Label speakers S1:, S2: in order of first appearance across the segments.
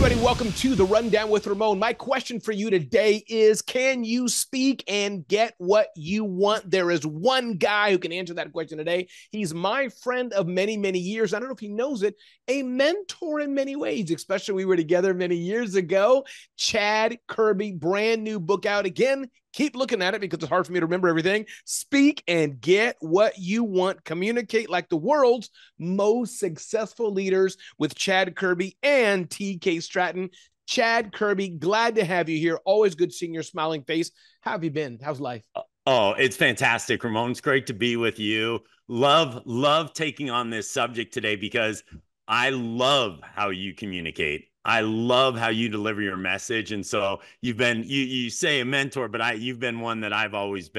S1: everybody. Welcome to the Rundown with Ramon. My question for you today is, can you speak and get what you want? There is one guy who can answer that question today. He's my friend of many, many years. I don't know if he knows it, a mentor in many ways, especially we were together many years ago. Chad Kerby, brand new book out. Again, keep looking at it because it's hard for me to remember everything. Speak and get what you want. Communicate like the world's most successful leaders with Chad Kerby and TK Stratton. Chad Kerby, glad to have you here. Always good seeing your smiling face. How have you been? How's life?
S2: Oh, it's fantastic, Ramon. It's great to be with you. Love taking on this subject today because I love how you communicate. I love how you deliver your message. And so you say a mentor, but you've been one that I've always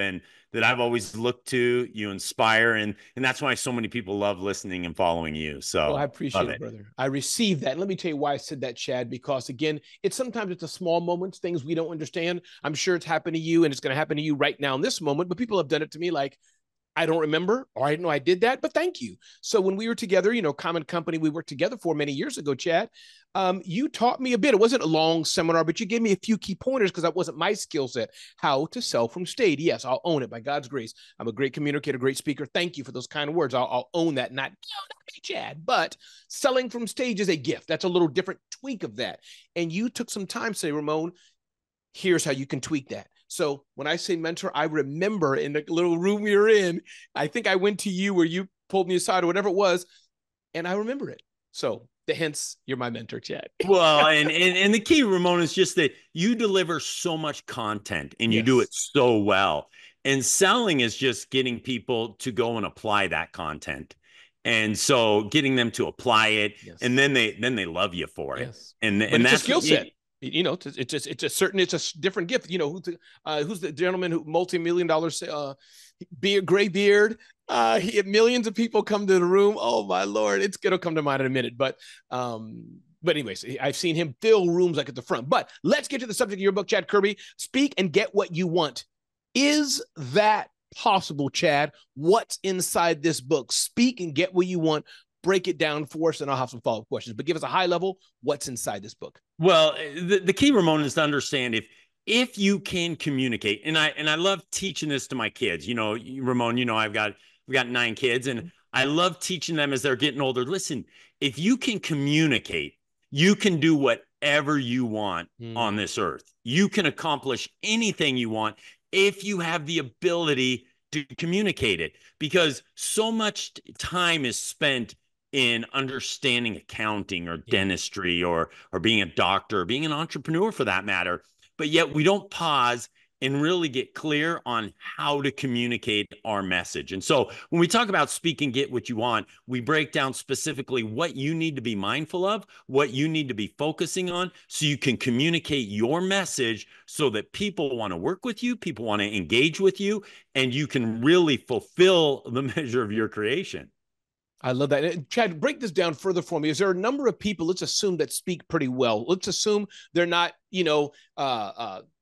S2: looked to. You inspire, and that's why so many people love listening and following you.
S1: Well, I
S2: So
S1: appreciate
S2: love
S1: it,
S2: it.
S1: brother. I received that. And let me tell you why I said that, Chad, because again, it's a small moments, things we don't understand. I'm sure it's happened to you and it's going to happen to you right now in this moment, but people have done it to me like, I don't remember, or I didn't know I did that, but thank you. So when we were together, common company we worked together for many years ago, Chad, you taught me a bit. It wasn't a long seminar, but you gave me a few key pointers because that wasn't my skill set. How to sell from stage. Yes, I'll own it by God's grace. I'm a great communicator, great speaker. Thank you for those kind of words. I'll own that. Not me, Chad, but selling from stage is a gift. That's a little different tweak of that. And you took some time to say, Ramon, here's how you can tweak that. So when I say mentor, I remember in the little room you're in, I think I went to you where you pulled me aside or whatever it was, and I remember it. So hence, you're my mentor, Chad.
S2: Well, and the key, Ramon, is just that you deliver so much content and you do it
S1: Yes.
S2: so well. And selling is just getting people to go and apply that content. And so getting them to apply it, and
S1: Yes.
S2: then they love you for it.
S1: Yes. But
S2: And
S1: it's a
S2: that's
S1: skill
S2: what
S1: set. It's a different gift. Who's the gentleman who multi-million dollars beard, gray beard. He had millions of people come to the room. Oh my Lord, it's gonna come to mind in a minute. But anyways, I've seen him fill rooms like at the front. But let's get to the subject of your book, Chad Kerby. Speak and get what you want. Is that possible, Chad? What's inside this book? Speak and get what you want. Break it down for us, and I'll have some follow-up questions. But give us a high level. What's inside this book?
S2: well, the key, Ramon, is to understand if you can communicate, and I love teaching this to my kids. Ramon, I've got 9 kids, and I love teaching them as they're getting older. Listen, if you can communicate, you can do whatever you want on this earth. You can accomplish anything you want if you have the ability to communicate it, because so much time is spent in understanding accounting or
S1: Yeah.
S2: dentistry or being a doctor or being an entrepreneur for that matter, but yet we don't pause and really get clear on how to communicate our message. And so when we talk about speak and get what you want, we break down specifically what you need to be mindful of, what you need to be focusing on, so you can communicate your message so that people want to work with you, people want to engage with you, and you can really fulfill the measure of your creation.
S1: I love that. Chad, break this down further for me. Is there a number of people, let's assume, that speak pretty well? Let's assume they're not,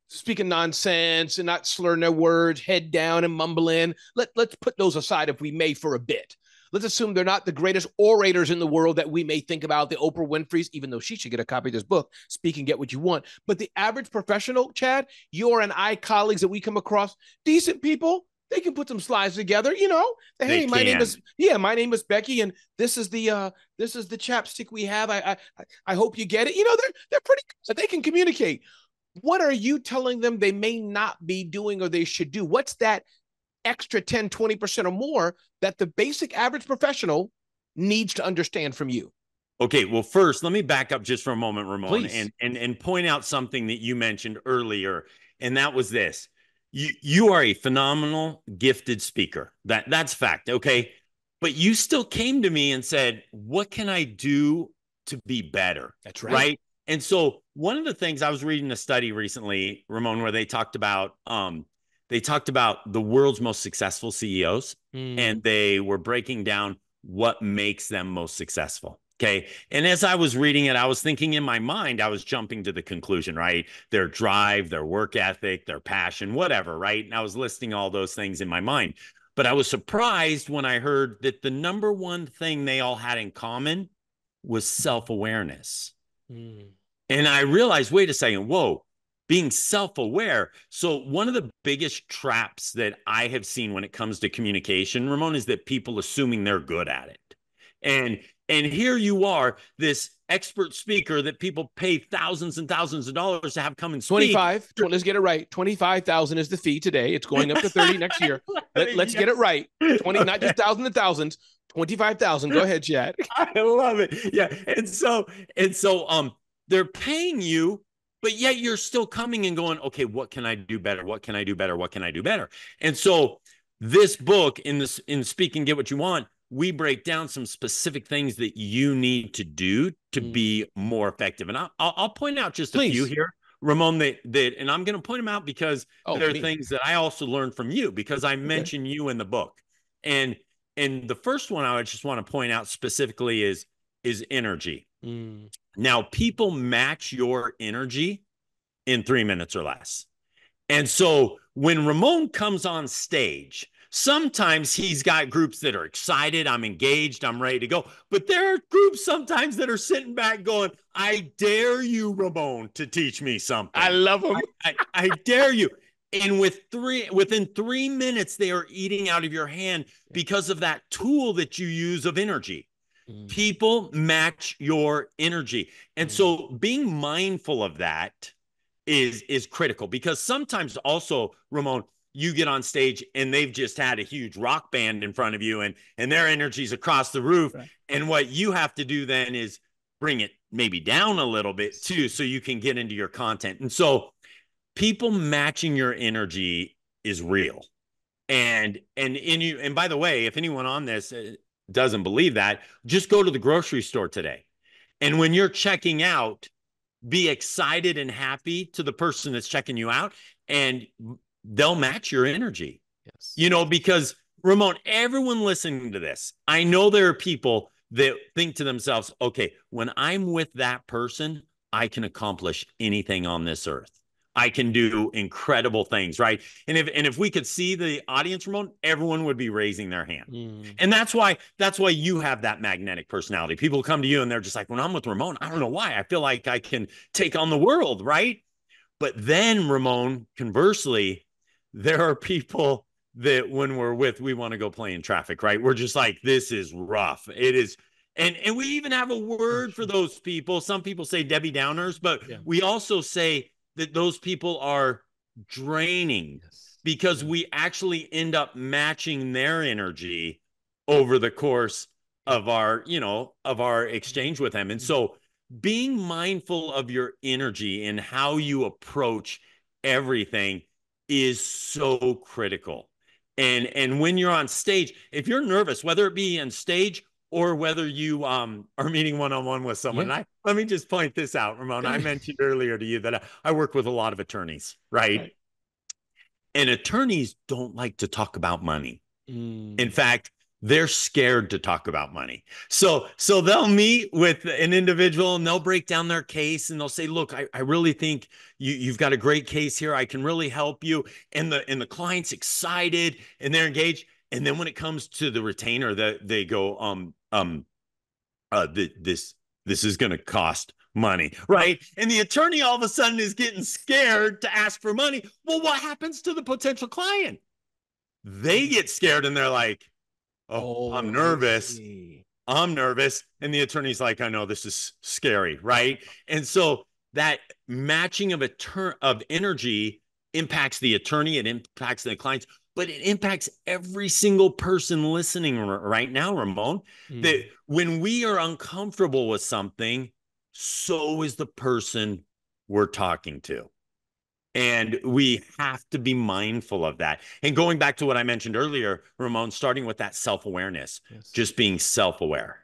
S1: speaking nonsense and not slurring their words, head down and mumbling. Let's put those aside, if we may, for a bit. Let's assume they're not the greatest orators in the world that we may think about, the Oprah Winfrey's, even though she should get a copy of this book, Speak and Get What You Want. But the average professional, Chad, your and I colleagues that we come across, decent people, they can put some slides together,
S2: They
S1: Hey,
S2: can.
S1: my name is Becky, and this is the chapstick we have. I hope you get it. They're pretty good. They can communicate. What are you telling them they may not be doing or they should do? What's that extra 10, 20% or more that the basic average professional needs to understand from you?
S2: Okay, well, first, let me back up just for a moment, Ramon,
S1: Please.
S2: and point out something that you mentioned earlier, and that was this. You are a phenomenal, gifted speaker. That's fact, okay? But you still came to me and said, "What can I do to be better?"
S1: That's right.
S2: Right? And so one of the things, I was reading a study recently, Ramon, where they talked about the world's most successful CEOs, and they were breaking down what makes them most successful. Okay. And as I was reading it, I was thinking in my mind, I was jumping to the conclusion, right? Their drive, their work ethic, their passion, whatever, right? And I was listing all those things in my mind. But I was surprised when I heard that the number one thing they all had in common was self awareness.
S1: Mm.
S2: And I realized, wait a second, whoa, being self-aware. So one of the biggest traps that I have seen when it comes to communication, Ramon, is that people assuming they're good at it. And here you are, this expert speaker that people pay thousands and thousands of dollars to have come and speak.
S1: 25, let's get it right. 25,000 is the fee today. It's going up to 30 next year. Let's get it right. 20, not just thousands and thousands, 25,000. Go ahead, Chad.
S2: I love it. Yeah. And so they're paying you, but yet you're still coming and going, okay, what can I do better? What can I do better? What can I do better? And so this book in Speak and Get What You Want, we break down some specific things that you need to do to be more effective. And I'll point out just a few here, Ramon, that and I'm going to point them out because there are things that I also learned from you, because I mention you in the book. And the first one I would just want to point out specifically is energy. Now, people match your energy in 3 minutes or less. And so when Ramon comes on stage, sometimes he's got groups that are excited. I'm engaged. I'm ready to go. But there are groups sometimes that are sitting back going, I dare you, Ramon, to teach me something.
S1: I love them.
S2: I dare you. And within 3 minutes, they are eating out of your hand because of that tool that you use of energy. People match your energy. And so being mindful of that is critical, because sometimes also, Ramon, you get on stage and they've just had a huge rock band in front of you and their energy's across the roof. Right. And what you have to do then is bring it maybe down a little bit too, so you can get into your content. And so people matching your energy is real. And by the way, if anyone on this doesn't believe that, just go to the grocery store today. And when you're checking out, be excited and happy to the person that's checking you out, and they'll match your energy. Yes. You know, because Ramon, everyone listening to this, I know there are people that think to themselves, okay, when I'm with that person, I can accomplish anything on this earth. I can do incredible things, right? And if we could see the audience, Ramon, everyone would be raising their hand. And that's why you have that magnetic personality. People come to you and they're just like, when I'm with Ramon, I don't know why, I feel like I can take on the world, right? But then, Ramon, conversely, there are people that when we're with, we want to go play in traffic, right? We're just like, this is rough. It is. And we even have a word for those people. Some people say Debbie Downers, but we also say that those people are draining, because we actually end up matching their energy over the course of our exchange with them. And so being mindful of your energy and how you approach everything is so critical. And when you're on stage, if you're nervous, whether it be on stage or whether you are meeting one-on-one with someone. Yeah. Let me just point this out, Ramon. I mentioned earlier to you that I work with a lot of attorneys, right? And attorneys don't like to talk about money. In fact, they're scared to talk about money. So they'll meet with an individual and they'll break down their case and they'll say, look, I really think you've got a great case here. I can really help you. And the client's excited and they're engaged. And then when it comes to the retainer, they go, this is going to cost money, right? And the attorney all of a sudden is getting scared to ask for money. Well, what happens to the potential client? They get scared and they're like, I'm nervous. I'm nervous. And the attorney's like, I know this is scary, right? And so that matching of energy impacts the attorney, it impacts the clients, but it impacts every single person listening right now, Ramon, that when we are uncomfortable with something, so is the person we're talking to. And we have to be mindful of that. And going back to what I mentioned earlier, Ramon, starting with that self-awareness, just being self-aware.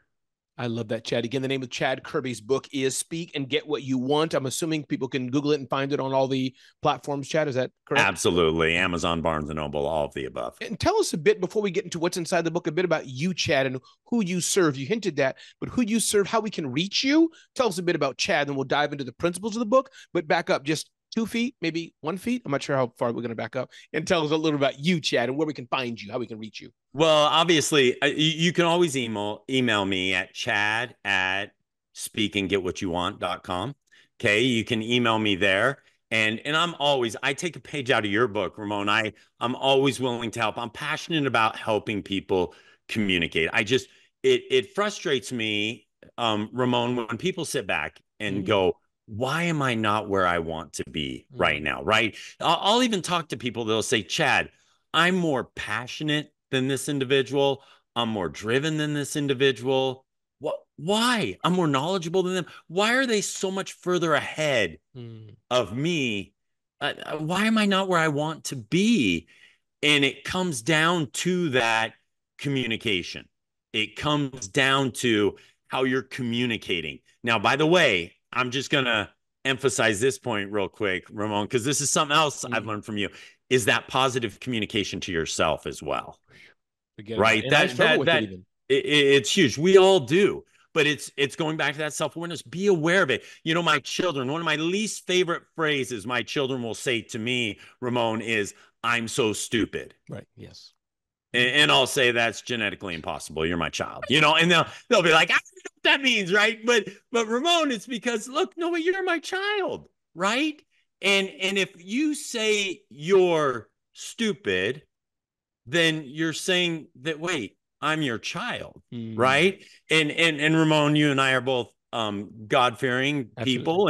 S1: I love that, Chad. Again, the name of Chad Kerby's book is Speak and Get What You Want. I'm assuming people can Google it and find it on all the platforms, Chad. Is that correct?
S2: Absolutely. Amazon, Barnes & Noble, all of the above.
S1: And tell us a bit, before we get into what's inside the book, a bit about you, Chad, and who you serve. You hinted that, but who you serve, how we can reach you. Tell us a bit about Chad, and we'll dive into the principles of the book. But back up just 2 feet, maybe 1 feet. I'm not sure how far we're going to back up, and tell us a little about you, Chad, and where we can find you, how we can reach you.
S2: Well, obviously, you can always email me at chad@speakandgetwhatyouwant.com. Okay. You can email me there. And I take a page out of your book, Ramon. I'm always willing to help. I'm passionate about helping people communicate. It frustrates me, Ramon, when people sit back and go, why am I not where I want to be right now? Right. I'll even talk to people. They'll say, Chad, I'm more passionate than this individual. I'm more driven than this individual. Why? I'm more knowledgeable than them. Why are they so much further ahead of me? Why am I not where I want to be? And it comes down to that communication. It comes down to how you're communicating. Now, by the way, I'm just going to emphasize this point real quick, Ramon, because this is something else I've learned from you, is that positive communication to yourself as well.
S1: Forget about it.
S2: Right?
S1: And I struggle with it even.
S2: It's huge. We all do. But it's going back to that self-awareness. Be aware of it. You know, my children, one of my least favorite phrases my children will say to me, Ramon, is, I'm so stupid.
S1: Right. Yes.
S2: And I'll say, that's genetically impossible. You're my child, you know, and they'll be like, I don't know what that means, right? But Ramon, it's because, look, no, you're my child, right? And if you say you're stupid, then you're saying that, wait, I'm your child, right? And Ramon, you and I are both God-fearing people,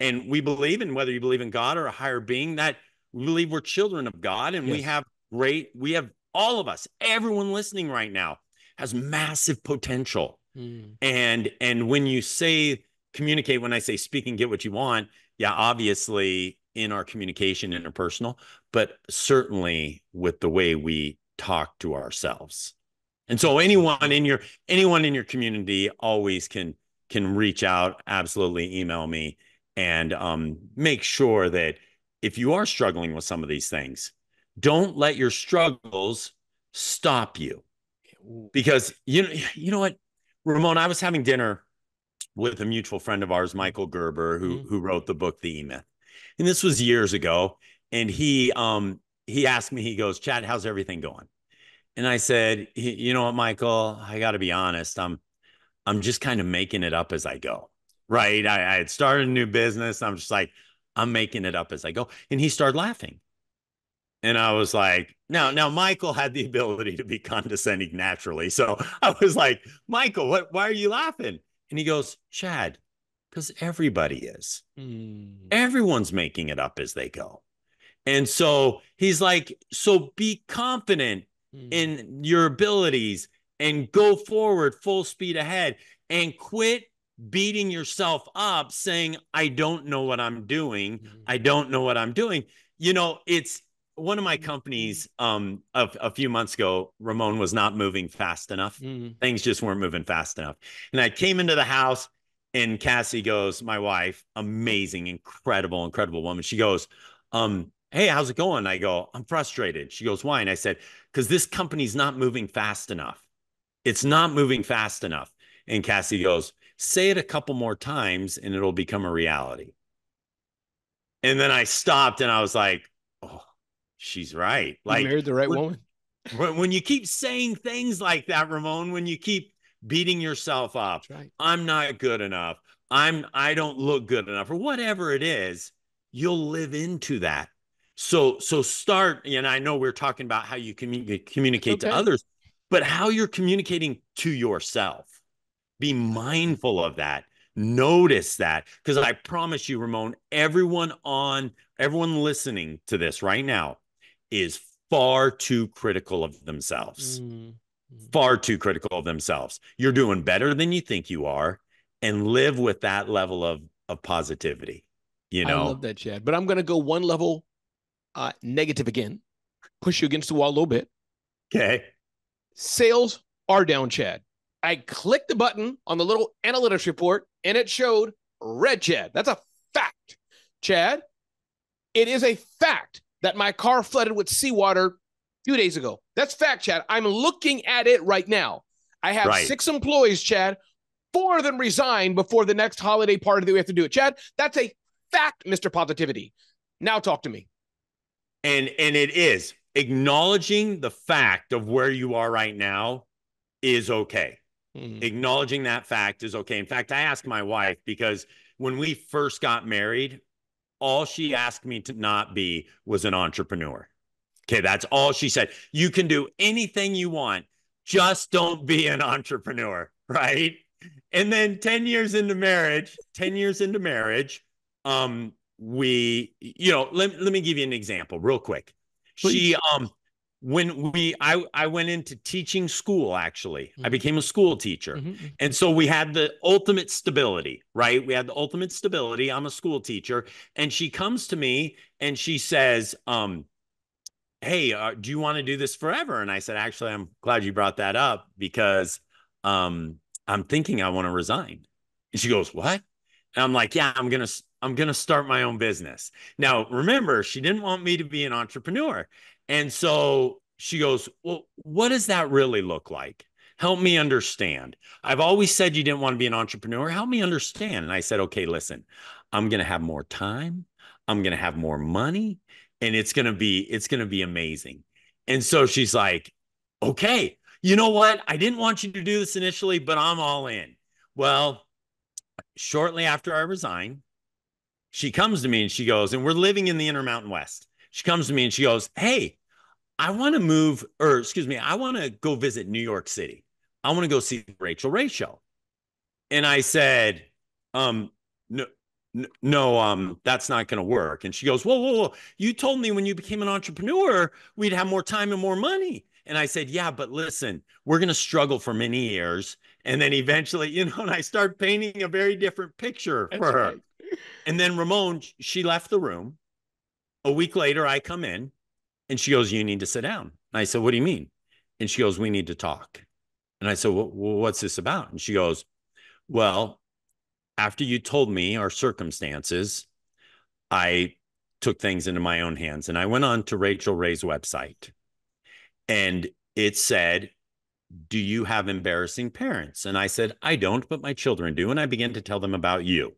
S2: and we believe in, whether you believe in God or a higher being, that we believe we're children of God, and we have all of us, everyone listening right now has massive potential. And when you say communicate, when I say speak and get what you want, yeah, obviously in our communication, interpersonal, but certainly with the way we talk to ourselves. And so anyone in your community always can reach out, absolutely email me, and make sure that if you are struggling with some of these things, don't let your struggles stop you. Because you know what, Ramon, I was having dinner with a mutual friend of ours, Michael Gerber, who wrote the book The E-Myth. And this was years ago. And he asked me, he goes, Chad, how's everything going? And I said, you know what, Michael, I got to be honest. I'm just kind of making it up as I go. Right. I had started a new business. I'm just like, I'm making it up as I go. And he started laughing. And I was like, now Michael had the ability to be condescending naturally. So I was like, Michael, why are you laughing? And he goes, Chad, because everybody is. Everyone's making it up as they go. And so he's like, so be confident in your abilities and go forward full speed ahead, and quit beating yourself up saying, I don't know what I'm doing. I don't know what I'm doing. You know, it's one of my companies a few months ago, Ramon, was not moving fast enough. Things just weren't moving fast enough. And I came into the house, and Cassie goes, my wife, amazing, incredible woman. She goes, hey, how's it going? I go, I'm frustrated. She goes, why? And I said, because this company's not moving fast enough. It's not moving fast enough. And Cassie goes, say it a couple more times and it'll become a reality. And then I stopped and I was like, oh, she's right.
S1: Like, you married the right woman.
S2: When you keep saying things like that, Ramon, when you keep beating yourself up,
S1: right,
S2: I'm not good enough, I don't look good enough, or whatever it is, you'll live into that. So start, and I know we're talking about how you communicate to others, but how you're communicating to yourself. Be mindful of that. Notice that, because I promise you, Ramon, everyone listening to this right now is far too critical of themselves. Far too critical of themselves. You're doing better than you think you are, and live with that level of positivity. You know,
S1: I love that, Chad. But I'm going to go one level negative again, push you against the wall a little bit.
S2: Okay.
S1: Sales are down, Chad. I clicked the button on the little analytics report and it showed red, Chad. That's a fact, Chad. It is a fact that my car flooded with seawater 2 days ago. That's fact, Chad. I'm looking at it right now. I have 6 employees, Chad. 4 of them resigned before the next holiday party that we have to do it. Chad, that's a fact, Mr. Positivity. Now talk to me.
S2: And it is. Acknowledging the fact of where you are right now is okay. Acknowledging that fact is okay. In fact, I asked my wife, because when we first got married, all she asked me to not be was an entrepreneur. Okay, that's all she said. You can do anything you want, just don't be an entrepreneur, right? And then 10 years into marriage, let me give you an example real quick.
S1: Please.
S2: She I went into teaching school, actually. I became a school teacher. And so we had the ultimate stability, right? We had the ultimate stability. I'm a school teacher. And she comes to me and she says, hey, do you want to do this forever? And I said, actually, I'm glad you brought that up, because I'm thinking I want to resign. And she goes, what? And I'm like, yeah, I'm gonna start my own business. Now, remember, she didn't want me to be an entrepreneur. And so she goes, well, what does that really look like? Help me understand. I've always said you didn't want to be an entrepreneur. Help me understand. And I said, okay, listen, I'm going to have more time. I'm going to have more money, and it's going to be amazing. And so she's like, okay, you know what? I didn't want you to do this initially, but I'm all in. Well, shortly after I resigned, she comes to me and she goes, and we're living in the Intermountain West. She comes to me and she goes, hey, I want to go visit New York City. I want to go see the Rachel Ray show. And I said, no, that's not going to work. And she goes, whoa. You told me when you became an entrepreneur, we'd have more time and more money. And I said, yeah, but listen, we're going to struggle for many years. And then eventually, and I start painting a very different picture for her. Right. And then Ramon, she left the room. A week later, I come in and she goes, you need to sit down. And I said, what do you mean? And she goes, we need to talk. And I said, well, what's this about? And she goes, well, after you told me our circumstances, I took things into my own hands. And I went on to Rachel Ray's website, and it said, do you have embarrassing parents? And I said, I don't, but my children do. And I began to tell them about you.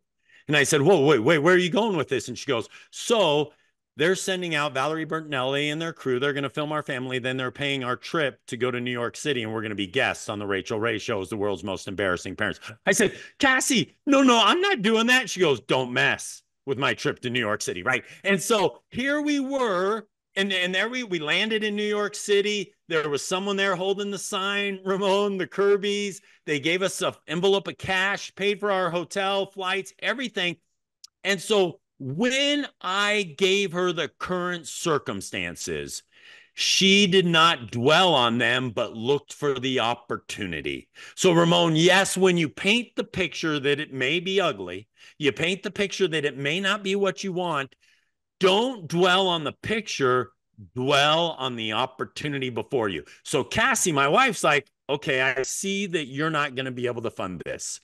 S2: And I said, whoa, wait, where are you going with this? And she goes, so they're sending out Valerie Bertinelli and their crew. They're going to film our family. Then they're paying our trip to go to New York City, and we're going to be guests on the Rachel Ray show as the world's most embarrassing parents. I said, Cassie, no, I'm not doing that. She goes, don't mess with my trip to New York City, right? And so here we were, and there we landed in New York City. There was someone there holding the sign, Ramon, the Kerbys. They gave us an envelope of cash, paid for our hotel, flights, everything. And so when I gave her the current circumstances, she did not dwell on them, but looked for the opportunity. So, Ramon, yes, when you paint the picture that it may be ugly, you paint the picture that it may not be what you want, don't dwell on the picture, dwell on the opportunity before you. So Cassie, my wife's like, okay, I see that you're not going to be able to fund this.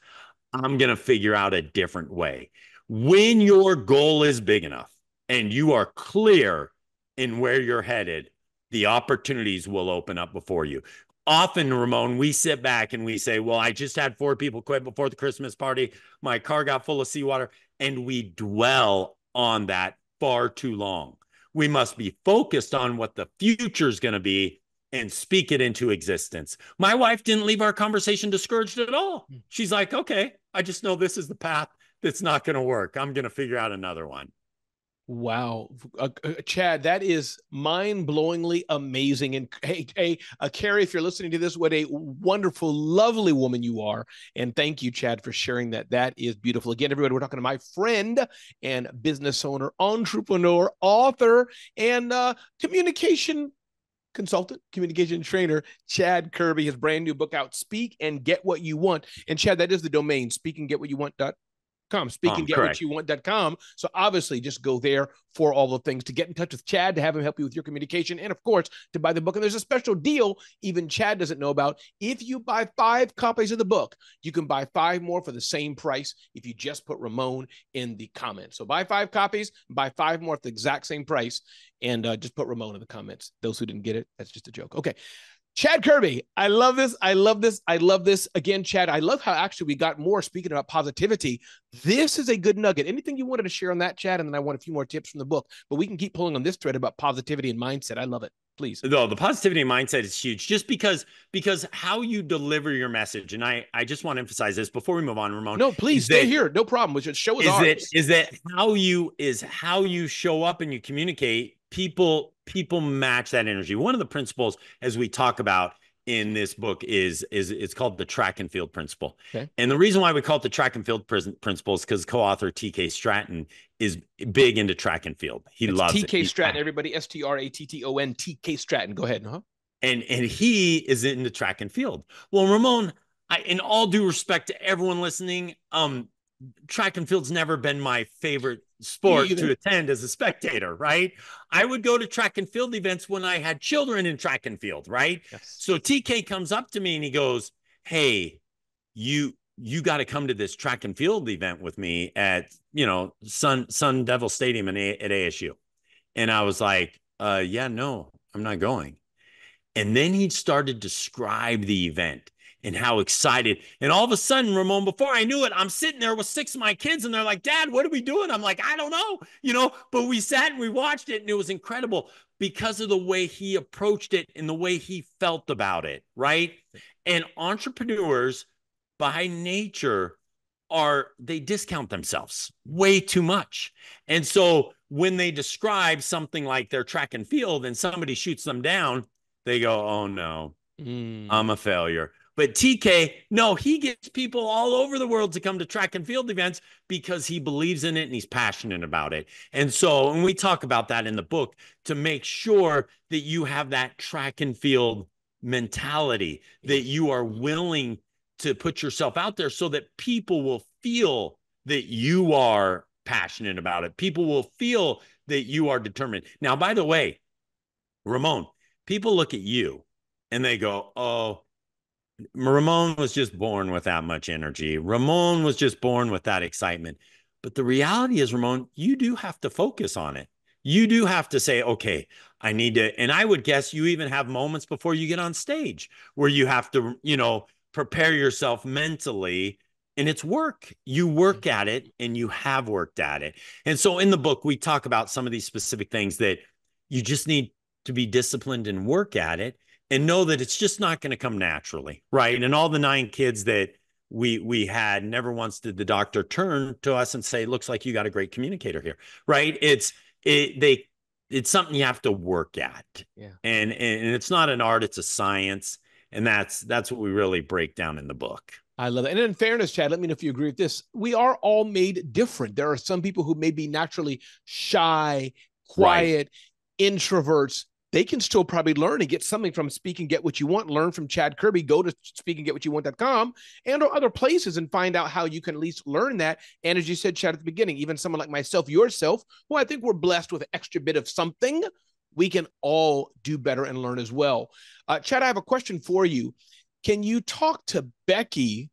S2: I'm going to figure out a different way. When your goal is big enough and you are clear in where you're headed, the opportunities will open up before you. Often, Ramon, we sit back and we say, well, I just had 4 people quit before the Christmas party. My car got full of seawater. And we dwell on that far too long. We must be focused on what the future is going to be and speak it into existence. My wife didn't leave our conversation discouraged at all. She's like, okay, I just know this is the path that's not going to work. I'm going to figure out another one.
S1: Wow. Chad, that is mind-blowingly amazing. And hey, Carrie, if you're listening to this, what a wonderful, lovely woman you are. And thank you, Chad, for sharing that. That is beautiful. Again, everybody, we're talking to my friend and business owner, entrepreneur, author, and communication consultant, communication trainer, Chad Kerby. His brand new book out, Speak and Get What You Want. And Chad, that is the domain, speakandgetwhatyouvant.com. speakandgetwhatyouvant.com. So obviously just go there for all the things, to get in touch with Chad, to have him help you with your communication, and of course to buy the book. And there's a special deal even Chad doesn't know about. If you buy 5 copies of the book, you can buy 5 more for the same price if you just put Ramon in the comments. So buy 5 copies, buy 5 more at the exact same price, and just put Ramon in the comments. Those who didn't get it, that's just a joke. Okay. Chad Kerby, I love this. I love this. I love this. Again, Chad, I love how actually we got more speaking about positivity. This is a good nugget. Anything you wanted to share on that, Chad? And then I want a few more tips from the book, but we can keep pulling on this thread about positivity and mindset. I love it. please.
S2: No, the positivity mindset is huge just because how you deliver your message. And I just want to emphasize this before we move on, Ramon,
S1: No, please
S2: is
S1: stay
S2: that
S1: here. No problem. Which show is
S2: is that
S1: ours.
S2: is that how you show up and you communicate. People match that energy. One of the principles, as we talk about in this book, is it's called the track and field principle.
S1: Okay.
S2: And the reason why we call it the track and field principle is because co-author TK Stratton is big into track and field. He
S1: It's
S2: loves
S1: TK
S2: it.
S1: Stratton, everybody. Stratton, TK Stratton. Go ahead.
S2: And he is into track and field. Well, Ramon, in all due respect to everyone listening, track and field's never been my favorite sport to attend as a spectator, right? I would go to track and field events when I had children in track and field, right?
S1: Yes.
S2: So TK comes up to me and he goes, "Hey, you got to come to this track and field event with me at, Sun Devil Stadium at ASU." And I was like, yeah, no, I'm not going. And then he started to describe the event and how excited. And all of a sudden, Ramon, before I knew it, I'm sitting there with 6 of my kids and they're like, "Dad, what are we doing?" I'm like, "I don't know, but we sat and we watched it and it was incredible because of the way he approached it and the way he felt about it, right? And entrepreneurs by nature they discount themselves way too much. And so when they describe something like their track and field and somebody shoots them down, they go, "Oh no, I'm a failure." But TK, no, he gets people all over the world to come to track and field events because he believes in it and he's passionate about it. And so, and we talk about that in the book to make sure that you have that track and field mentality, that you are willing to put yourself out there so that people will feel that you are passionate about it. People will feel that you are determined. Now, by the way, Ramon, people look at you and they go, "Oh, Ramon was just born with that much energy. Ramon was just born with that excitement." But the reality is, Ramon, you do have to focus on it. You do have to say, "Okay, I need to," and I would guess you even have moments before you get on stage where you have to, prepare yourself mentally. And it's work. You work at it and you have worked at it. And so in the book, we talk about some of these specific things that you just need to be disciplined and work at it and know that it's just not going to come naturally, right? And all the 9 kids that we had, never once did the doctor turn to us and say, "Looks like you got a great communicator here," right? It's something you have to work at.
S1: Yeah.
S2: And it's not an art, it's a science. And that's what we really break down in the book.
S1: I love it. And in fairness, Chad, let me know if you agree with this. We are all made different. There are some people who may be naturally shy, quiet, introverts. They can still probably learn and get something from Speak and Get What You Want. Learn from Chad Kerby. Go to speakandgetwhatyouwant.com and or other places and find out how you can at least learn that. And as you said, Chad, at the beginning, even someone like myself, yourself, who I think we're blessed with an extra bit of something, we can all do better and learn as well. Chad, I have a question for you. Can you talk to Becky,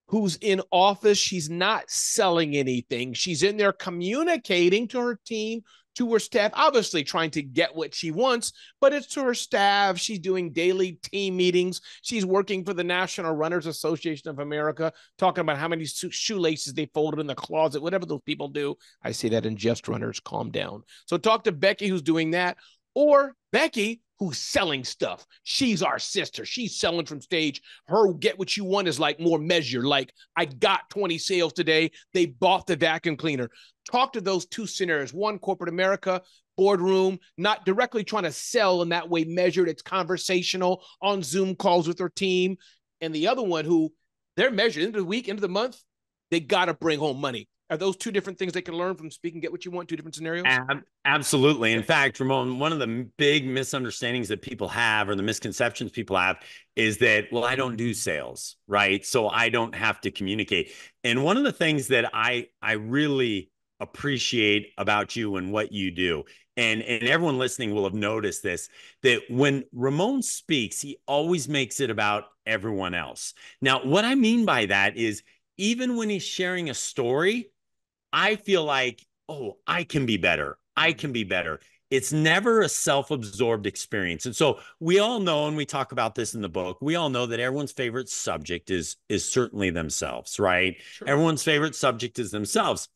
S1: who's in office? She's not selling anything. She's in there communicating to her team, to her staff, obviously trying to get what she wants, but it's to her staff. She's doing daily team meetings. She's working for the National Runners Association of America, talking about how many shoelaces they folded in the closet, whatever those people do. I say that in jest, runners, calm down. So talk to Becky, who's doing that, or Becky, who's selling stuff. She's our sister. She's selling from stage. Her Get What You Want is like more measured. Like, I got 20 sales today. They bought the vacuum cleaner. Talk to those 2 scenarios. One, corporate America, boardroom, not directly trying to sell in that way measured. It's conversational on Zoom calls with her team. And the other one who they're measured into the week, into the month, they got to bring home money. Are those 2 different things they can learn from Speak and Get What You Want, 2 different scenarios?
S2: Absolutely. In fact, Ramon, one of the big misunderstandings that people have, or the misconceptions people have, is that, well, I don't do sales, right? So I don't have to communicate. And one of the things that I really appreciate about you and what you do, and everyone listening will have noticed this, that when Ramon speaks, he always makes it about everyone else. Now, what I mean by that is, even when he's sharing a story, I feel like, oh, I can be better. I can be better. It's never a self-absorbed experience. And so we all know, and we talk about this in the book, we all know that everyone's favorite subject is certainly themselves, right? Sure. Everyone's favorite subject is themselves.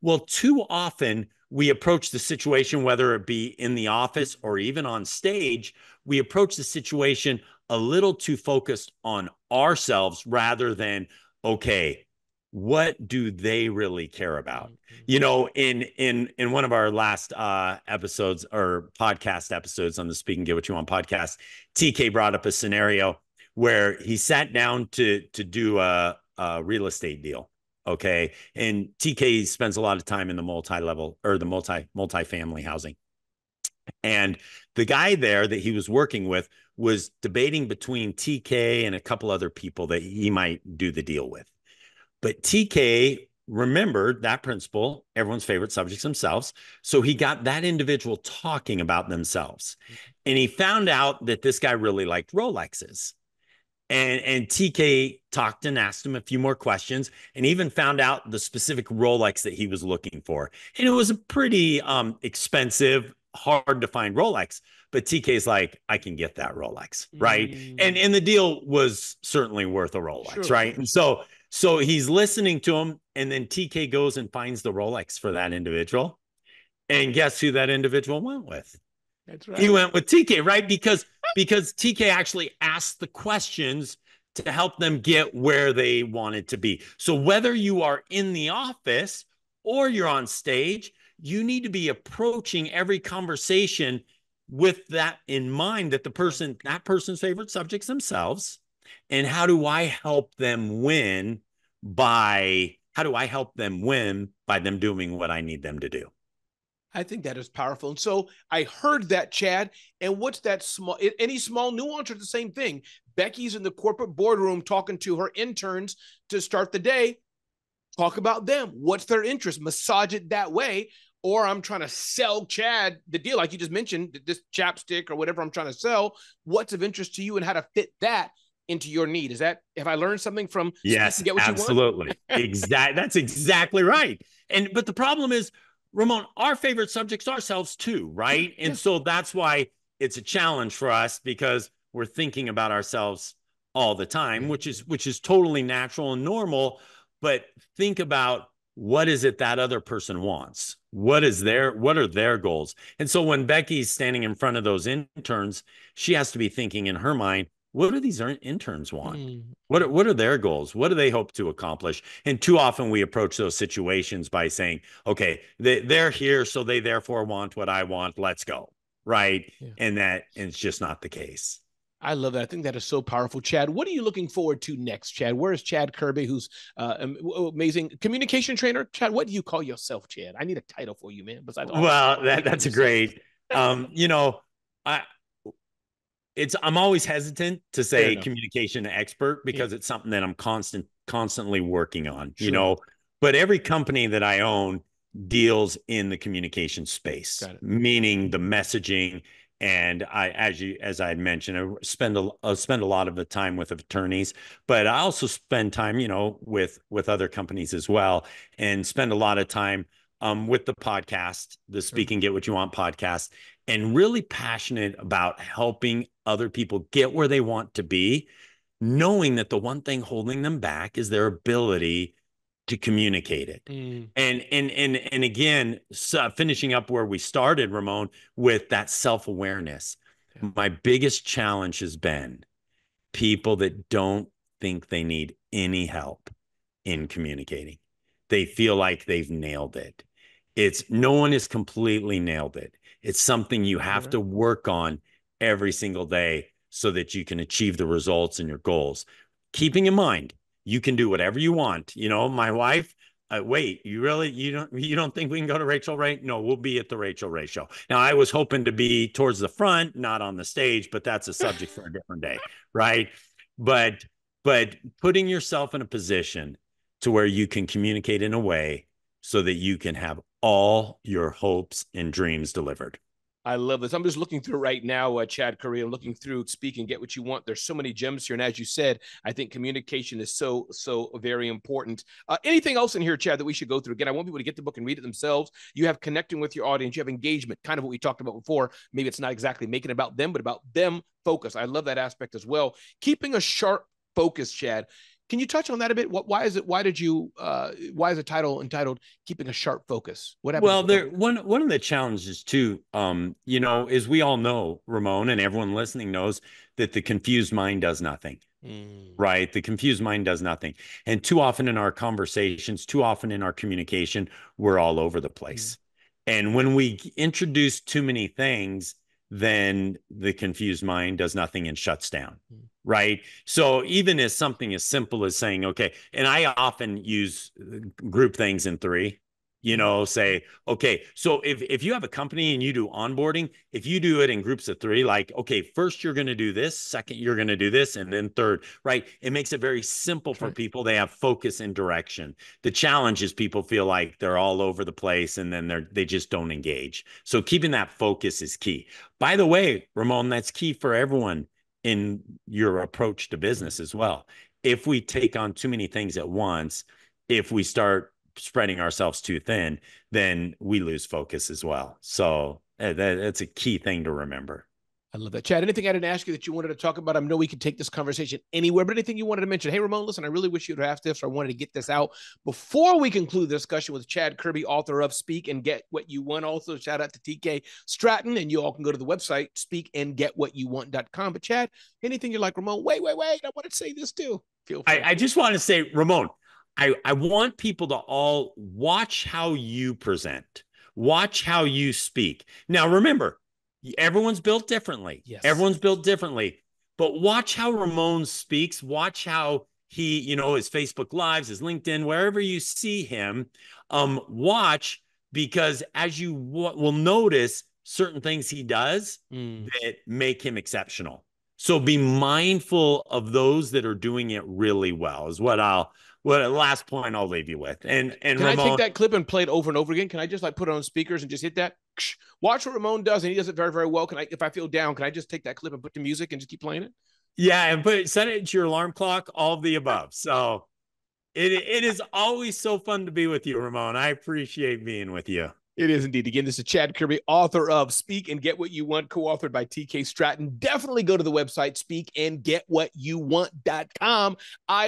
S2: Well, too often we approach the situation, whether it be in the office or even on stage, we approach the situation a little too focused on ourselves rather than, okay, what do they really care about? You know, in one of our last episodes or podcast episodes on the Speak and Get What You Want podcast, TK brought up a scenario where he sat down to do a real estate deal. Okay. And TK spends a lot of time in the multi-level or the multi-family housing. And the guy there that he was working with was debating between TK and a couple other people that he might do the deal with. But TK remembered that principle, everyone's favorite subjects themselves. So he got that individual talking about themselves. And he found out that this guy really liked Rolexes. And TK talked and asked him a few more questions and even found out the specific Rolex that he was looking for. And it was a pretty expensive, hard to find Rolex. But TK's like, I can get that Rolex, right? And the deal was certainly worth a Rolex, right? And so he's listening to him, and then TK goes and finds the Rolex for that individual. And guess who that individual went with?
S1: That's right.
S2: He went with TK, right? Because TK actually asked the questions to help them get where they wanted to be. So whether you are in the office or you're on stage, you need to be approaching every conversation with that in mind, that that person's favorite subjects themselves. And how do I help them win by them doing what I need them to do?
S1: I think that is powerful. And so I heard that, Chad. And what's that any small nuance or the same thing? Becky's in the corporate boardroom talking to her interns to start the day. Talk about them. What's their interest? Massage it that way. Or I'm trying to sell Chad the deal, like you just mentioned, this chapstick or whatever I'm trying to sell. What's of interest to you and how to fit that into your need? Is that, if I learned something from
S2: Yes,
S1: Get What
S2: absolutely.
S1: You Want?
S2: That's exactly right. But the problem is, Ramon, our favorite subjects ourselves too, right?
S1: Yeah.
S2: And so that's why it's a challenge for us, because we're thinking about ourselves all the time, which is totally natural and normal. But think about, what is it that other person wants? What are their goals? And so when Becky's standing in front of those interns, she has to be thinking in her mind, what do these interns want? What are their goals? What do they hope to accomplish? And too often we approach those situations by saying, okay, they're here, so they therefore want what I want. Let's go. Right. Yeah. And it's just not the case.
S1: I love that. I think that is so powerful. Chad, what are you looking forward to next, Chad? Where is Chad Kerby, who's amazing communication trainer? Chad, what do you call yourself, Chad? I need a title for you, man. Besides,
S2: well, that's a great, you know, I'm always hesitant to say communication expert, because it's something that I'm constantly working on, you know, but every company that I own deals in the communication space, meaning the messaging. And as I had mentioned, I spend a lot of the time with attorneys, but I also spend time, you know, with other companies as well, and spend a lot of time with the podcast, the Speak and Get What You Want podcast, and really passionate about helping other people get where they want to be, knowing that the one thing holding them back is their ability to communicate it. And again, finishing up where we started, Ramon, with that self-awareness. My biggest challenge has been people that don't think they need any help in communicating. They feel like they've nailed it. No one has completely nailed it. It's something you have to work on every single day so that you can achieve the results and your goals. Keeping in mind, you can do whatever you want. You know, my wife, wait, you don't think we can go to Rachel Ray? No, we'll be at the Rachel Ray show. Now, I was hoping to be towards the front, not on the stage, but that's a subject for a different day, right? But putting yourself in a position to where you can communicate in a way so that you can have all your hopes and dreams delivered.
S1: I love this. I'm just looking through right now, Chad Kerby. I'm looking through Speak and Get What You Want. There's so many gems here. And as you said, I think communication is so very important. Anything else in here, Chad, that we should go through? Again, I want people to get the book and read it themselves. You have connecting with your audience. You have engagement, kind of what we talked about before. Maybe it's not exactly making it about them, but about them focus. I love that aspect as well. Keeping a sharp focus, Chad. Can you touch on that a bit? Why is it? Why did you? Why is the title entitled "Keeping a Sharp Focus"? What happened?
S2: Well, there one of the challenges too, is we all know, Ramon, and everyone listening knows that the confused mind does nothing. Right? The confused mind does nothing. And too often in our conversations, too often in our communication, we're all over the place. And when we introduce too many things, then the confused mind does nothing and shuts down. Right. So even as something as simple as saying, okay, and I often use group things in three. Say, okay, so if you have a company and you do onboarding, if you do it in groups of three, like, okay, first you're going to do this, second you're going to do this, and then third, right? It makes it very simple for people. They have focus and direction. The challenge is people feel like they're all over the place and then they just don't engage. So keeping that focus is key. By the way, Ramon, that's key for everyone in your approach to business as well. If we take on too many things at once, if we start spreading ourselves too thin, then we lose focus as well. So that's a key thing to remember.
S1: I love that. Chad, anything I didn't ask you that you wanted to talk about? I know we could take this conversation anywhere, but anything you wanted to mention? Hey, Ramon, listen, I really wish you'd have this. I wanted to get this out before we conclude the discussion with Chad Kerby, author of Speak and Get What You Want. Also, shout out to TK Stratton, and you all can go to the website, speakandgetwhatyouwant.com. But Chad, anything you're like, Ramon, wait, I want to say this too. Feel free.
S2: I just want to say, Ramon, I want people to all watch how you present, watch how you speak. Now, remember, everyone's built differently.
S1: Yes.
S2: Everyone's built differently. But watch how Ramon speaks. Watch how he, his Facebook Lives, his LinkedIn, wherever you see him, watch, because as you will notice certain things he does that make him exceptional. So be mindful of those that are doing it really well is what last point I'll leave you with. And
S1: can
S2: Ramon,
S1: I take that clip and play it over and over again? Can I just put it on speakers and just hit that? Watch what Ramon does, and he does it very, very well. If I feel down, can I just take that clip and put the music and just keep playing it?
S2: Yeah, and set it to your alarm clock, all of the above. So it is always so fun to be with you, Ramon. I appreciate being with you.
S1: It is indeed. Again, this is Chad Kerby, author of Speak and Get What You Want, co-authored by TK Stratton. Definitely go to the website, speakandgetwhatyouwant.com.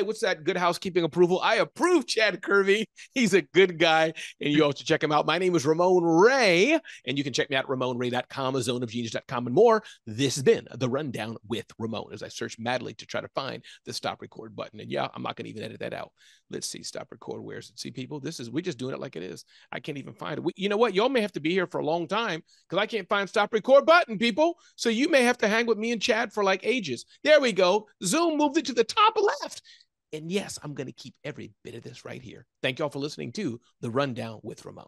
S1: What's that good housekeeping approval? I approve Chad Kerby. He's a good guy, and you all should check him out. My name is Ramon Ray, and you can check me out at ramonray.com, zoneofgenius.com, and more. This has been The Rundown with Ramon, as I search madly to try to find the stop record button. And yeah, I'm not going to even edit that out. Let's see, stop record. Where's it? See, people, we're just doing it like it is. I can't even find it. You know what? Y'all may have to be here for a long time because I can't find stop record button, people. So you may have to hang with me and Chad for ages. There we go. Zoom moved it to the top left. And yes, I'm going to keep every bit of this right here. Thank y'all for listening to The Rundown with Ramon.